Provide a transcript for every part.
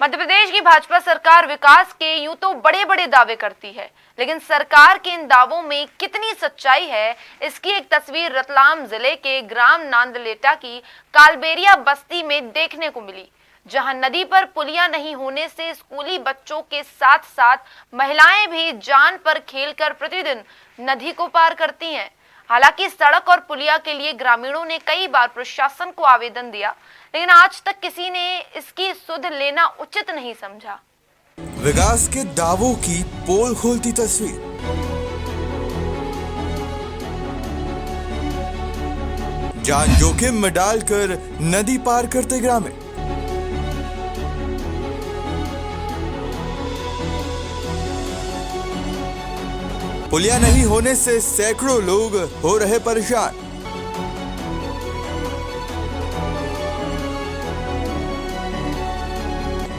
मध्य प्रदेश की भाजपा सरकार विकास के यूं तो बड़े बड़े दावे करती है, लेकिन सरकार के इन दावों में कितनी सच्चाई है, इसकी एक तस्वीर रतलाम जिले के ग्राम नांदलेटा की कालबेरिया बस्ती में देखने को मिली, जहां नदी पर पुलिया नहीं होने से स्कूली बच्चों के साथ साथ महिलाएं भी जान पर खेलकर प्रतिदिन नदी को पार करती हैं। हालांकि सड़क और पुलिया के लिए ग्रामीणों ने कई बार प्रशासन को आवेदन दिया, लेकिन आज तक किसी ने इसकी सुध लेना उचित नहीं समझा। विकास के दावों की पोल खोलती तस्वीर। जान जोखिम में डालकर नदी पार करते ग्रामीण। पुलिया नहीं होने से सैकड़ों लोग हो रहे परेशान।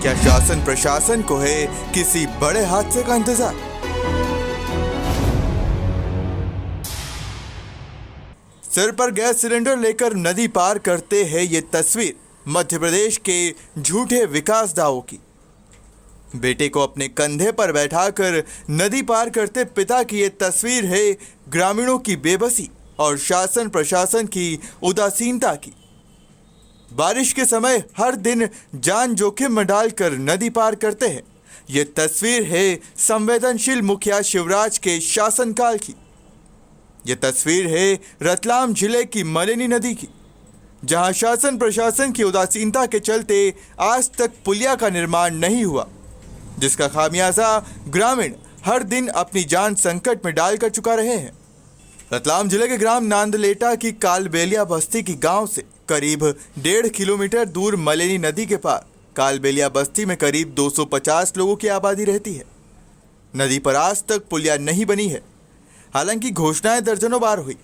क्या शासन प्रशासन को है किसी बड़े हादसे का इंतजार? सिर पर गैस सिलेंडर लेकर नदी पार करते हैं ये तस्वीर मध्य प्रदेश के झूठे विकास दावों की। बेटे को अपने कंधे पर बैठाकर नदी पार करते पिता की ये तस्वीर है ग्रामीणों की बेबसी और शासन प्रशासन की उदासीनता की। बारिश के समय हर दिन जान जोखिम में डालकर नदी पार करते हैं। ये तस्वीर है संवेदनशील मुखिया शिवराज के शासनकाल की। ये तस्वीर है रतलाम जिले की मलेनी नदी की, जहां शासन प्रशासन की उदासीनता के चलते आज तक पुलिया का निर्माण नहीं हुआ, जिसका खामियाजा ग्रामीण हर दिन अपनी जान संकट में डालकर चुका रहे हैं। रतलाम जिले के ग्राम नांदलेटा की कालबेलिया बस्ती की गांव से करीब 1.5 किलोमीटर दूर मलेनी नदी के पार कालबेलिया बस्ती में करीब 250 लोगों की आबादी रहती है। नदी पर आज तक पुलिया नहीं बनी है, हालांकि घोषणाएं दर्जनों बार हुई।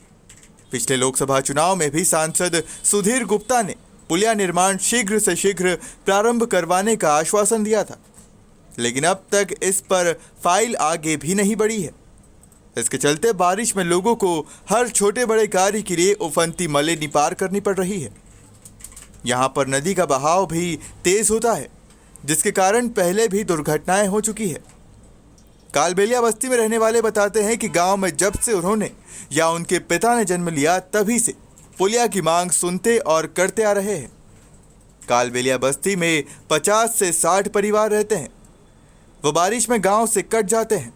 पिछले लोकसभा चुनाव में भी सांसद सुधीर गुप्ता ने पुलिया निर्माण शीघ्र से शीघ्र प्रारंभ करवाने का आश्वासन दिया था, लेकिन अब तक इस पर फाइल आगे भी नहीं बढ़ी है। इसके चलते बारिश में लोगों को हर छोटे बड़े कार्य के लिए उफनती मलेनी पार करनी पड़ रही है। यहाँ पर नदी का बहाव भी तेज होता है, जिसके कारण पहले भी दुर्घटनाएं हो चुकी है। कालबेलिया बस्ती में रहने वाले बताते हैं कि गांव में जब से उन्होंने या उनके पिता ने जन्म लिया तभी से पुलिया की मांग सुनते और करते आ रहे हैं। कालबेलिया बस्ती में 50 से 60 परिवार रहते हैं। वो बारिश में गांव से कट जाते हैं।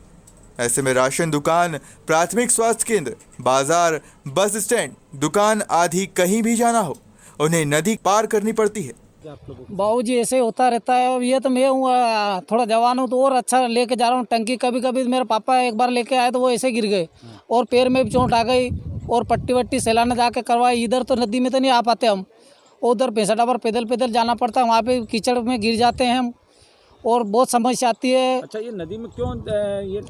ऐसे में राशन दुकान, प्राथमिक स्वास्थ्य केंद्र, बाजार, बस स्टैंड, दुकान आदि कहीं भी जाना हो उन्हें नदी पार करनी पड़ती है। बाबूजी ऐसे होता रहता है। अब ये तो मैं हूँ थोड़ा जवान हूँ तो और अच्छा लेके जा रहा हूँ टंकी। कभी कभी मेरे पापा एक बार लेके आए तो वो ऐसे गिर गए और पैर में भी चोट आ गई और पट्टी वट्टी सैलाना जाके करवाई। इधर तो नदी में तो नहीं आ पाते हम, उधर पैंसठा पर पैदल पैदल जाना पड़ता है। वहाँ पे कीचड़ में गिर जाते हैं हम और बहुत समस्या आती है। अच्छा, ये नदी में क्यों, ये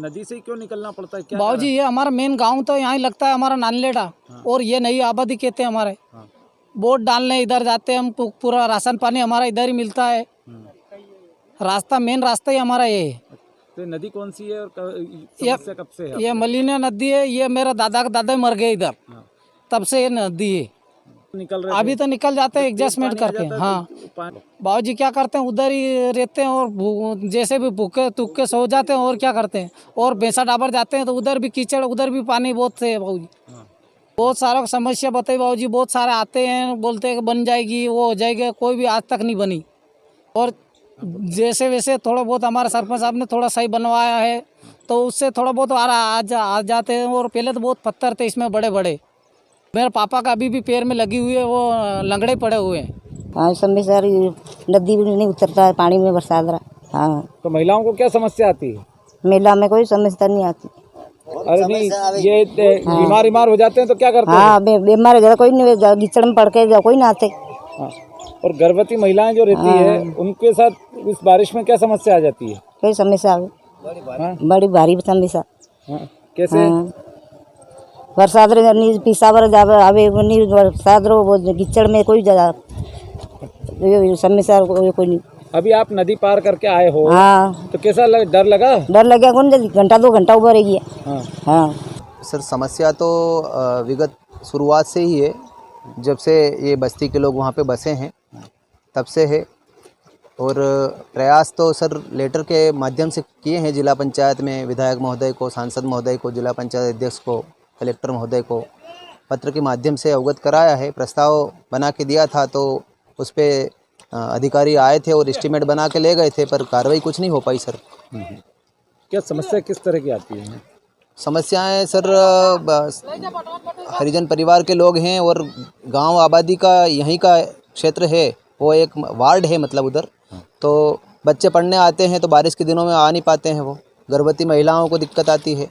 नदी से क्यों निकलना पड़ता है? क्या बाबूजी ये हमारा मेन गांव तो यहाँ ही लगता है, हमारा नानलेटा। हाँ। और ये नई आबादी कहते हैं हमारे। हाँ। बोट डालने इधर जाते हैं हम, पूरा राशन पानी हमारा इधर ही मिलता है। रास्ता मेन रास्ता ही हमारा ये है। तो नदी कौन सी है और समस्या कब से है? ये मलीना नदी है। ये मेरा दादा का दादा मर गए इधर। हाँ। तब से ये नदी है। निकल रहे अभी तो निकल जाते हैं एडजस्टमेंट करके। हाँ बाबूजी क्या करते हैं, उधर ही रहते हैं और जैसे भी भूखे तुक्के सो जाते हैं और क्या करते हैं। और भैंसा डाबर जाते हैं तो उधर भी कीचड़, उधर भी पानी बहुत है बाबूजी। बहुत सारा समस्या बताई बाबूजी। बहुत सारे आते हैं, बोलते हैं बन जाएगी, वो हो जाएगी, कोई भी आज तक नहीं बनी। और जैसे वैसे थोड़ा बहुत हमारे सरपंच साहब ने थोड़ा सही बनवाया है तो उससे थोड़ा बहुत आ जाते हैं। और पहले तो बहुत पत्थर थे इसमें बड़े बड़े। मेरे पापा का अभी भी पैर में लगी हुई है, वो लंगड़े पड़े हुए हैं। हाँ समय सर नदी भी नहीं उतरता है, पानी में बरसात रहा। हाँ तो महिलाओं को क्या समस्या आती है? मेला में कोई समस्या नहीं आती। अरे नहीं, ये बीमार हो जाते हैं तो क्या करते हैं? हाँ बीमार हो कोई नहीं, कीचड़ में पड़ के कोई ना आते। हाँ। और गर्भवती महिलाएं जो रहती है उनके साथ इस बारिश में क्या समस्या आ जाती है? कोई समस्या बड़ी भारी समस्या। कैसे? बरसात पीसा बरसात कीचड़ में कोई समस्या कोई नहीं। अभी आप नदी पार करके आए हो। हाँ। तो कैसा डर लगा? डर लगा कौन, घंटा 2 घंटा ऊपर रहेगी। हाँ। हाँ सर समस्या तो विगत शुरुआत से ही है, जब से ये बस्ती के लोग वहाँ पे बसे हैं तब से है। और प्रयास तो सर लेटर के माध्यम से किए हैं जिला पंचायत में, विधायक महोदय को, सांसद महोदय को, जिला पंचायत अध्यक्ष को, कलेक्टर महोदय को पत्र के माध्यम से अवगत कराया है। प्रस्ताव बना के दिया था तो उस पर अधिकारी आए थे और एस्टीमेट बना के ले गए थे, पर कार्रवाई कुछ नहीं हो पाई सर। क्या समस्या किस तरह की आती है? समस्याएं सर हरिजन परिवार के लोग हैं और गांव आबादी का यहीं का क्षेत्र है, वो एक वार्ड है मतलब उधर, तो बच्चे पढ़ने आते हैं तो बारिश के दिनों में आ नहीं पाते हैं, वो गर्भवती महिलाओं को दिक्कत आती है।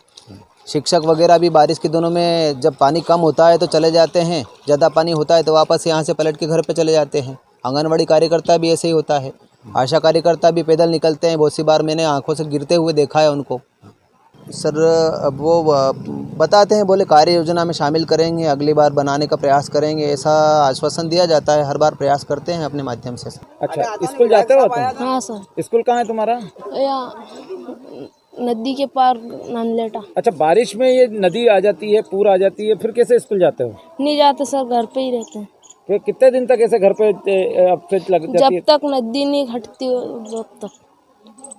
शिक्षक वगैरह भी बारिश के दिनों में जब पानी कम होता है तो चले जाते हैं, ज़्यादा पानी होता है तो वापस यहाँ से पलट के घर पे चले जाते हैं। आंगनवाड़ी कार्यकर्ता भी ऐसे ही होता है, आशा कार्यकर्ता भी पैदल निकलते हैं, बहुत सी बार मैंने आंखों से गिरते हुए देखा है उनको। सर अब वो बताते हैं, बोले कार्य योजना में शामिल करेंगे, अगली बार बनाने का प्रयास करेंगे, ऐसा आश्वासन दिया जाता है। हर बार प्रयास करते हैं अपने माध्यम से। अच्छा, स्कूल जाते हो तुम? हाँ सर। स्कूल कहाँ है तुम्हारा? नदी के पार नांदलेटा। अच्छा, बारिश में ये नदी आ जाती है, पूर आ जाती है, फिर कैसे स्कूल जाते हो? नहीं जाते सर, घर पे ही रहते हैं। फिर कितने दिन तक ऐसे घर पे अपसेट लग जाती है? जब तक नदी नहीं हटती जब तक।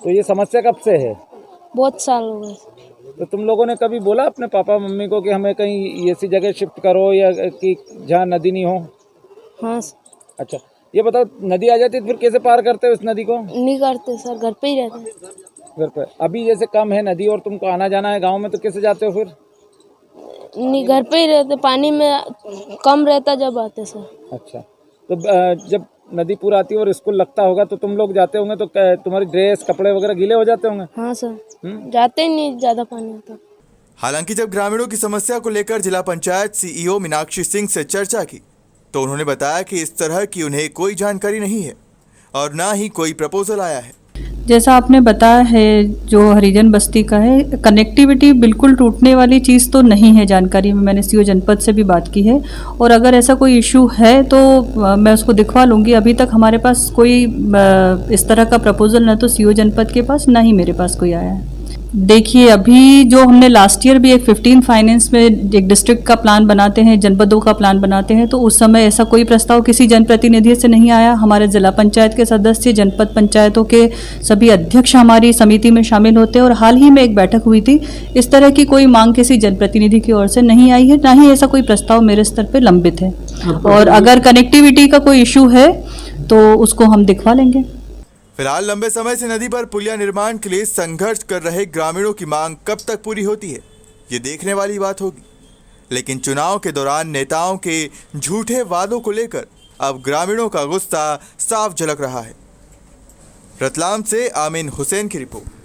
तो ये समस्या कब से है? बहुत साल हो गए। तो तुम लोगों ने कभी बोला अपने पापा मम्मी को कि हमें कहीं ऐसी जगह शिफ्ट करो या कि जहाँ नदी नहीं हो? हाँ सर। अच्छा, ये बताओ, नदी आ जाती है फिर कैसे पार करते हो इस नदी को? नहीं करते सर, घर पे ही रहते हैं। घर पे अभी जैसे कम है नदी और तुमको आना जाना है गांव में, तो कैसे जाते हो फिर? नहीं, घर पे ही रहते, पानी में कम रहता जब आते सर। अच्छा, तो जब नदी पूरा आती है और स्कूल लगता होगा तो तुम लोग जाते होंगे, तो तुम्हारी ड्रेस कपड़े वगैरह गीले हो जाते होंगे? हाँ सर, जाते ही नहीं, ज़्यादा पानी होता। हालांकि जब ग्रामीणों की समस्या को लेकर जिला पंचायत सीईओ मीनाक्षी सिंह से चर्चा की तो उन्होंने बताया कि इस तरह की उन्हें कोई जानकारी नहीं है और ना ही कोई प्रपोजल आया है। जैसा आपने बताया है, जो हरिजन बस्ती का है, कनेक्टिविटी बिल्कुल टूटने वाली चीज़ तो नहीं है। जानकारी में मैंने सीओ जनपद से भी बात की है और अगर ऐसा कोई इशू है तो मैं उसको दिखवा लूँगी। अभी तक हमारे पास कोई इस तरह का प्रपोजल ना तो सीओ जनपद के पास, ना ही मेरे पास कोई आया है। देखिए, अभी जो हमने लास्ट ईयर भी एक 15 फाइनेंस में एक डिस्ट्रिक्ट का प्लान बनाते हैं, जनपदों का प्लान बनाते हैं, तो उस समय ऐसा कोई प्रस्ताव किसी जनप्रतिनिधि से नहीं आया। हमारे जिला पंचायत के सदस्य, जनपद पंचायतों के सभी अध्यक्ष हमारी समिति में शामिल होते हैं और हाल ही में एक बैठक हुई थी। इस तरह की कोई मांग किसी जनप्रतिनिधि की ओर से नहीं आई है, ना ही ऐसा कोई प्रस्ताव मेरे स्तर पर लंबित है। और अगर कनेक्टिविटी का कोई इशू है तो उसको हम दिखवा लेंगे। फिलहाल लंबे समय से नदी पर पुलिया निर्माण के लिए संघर्ष कर रहे ग्रामीणों की मांग कब तक पूरी होती है, ये देखने वाली बात होगी। लेकिन चुनाव के दौरान नेताओं के झूठे वादों को लेकर अब ग्रामीणों का गुस्सा साफ झलक रहा है। रतलाम से आमीन हुसैन की रिपोर्ट।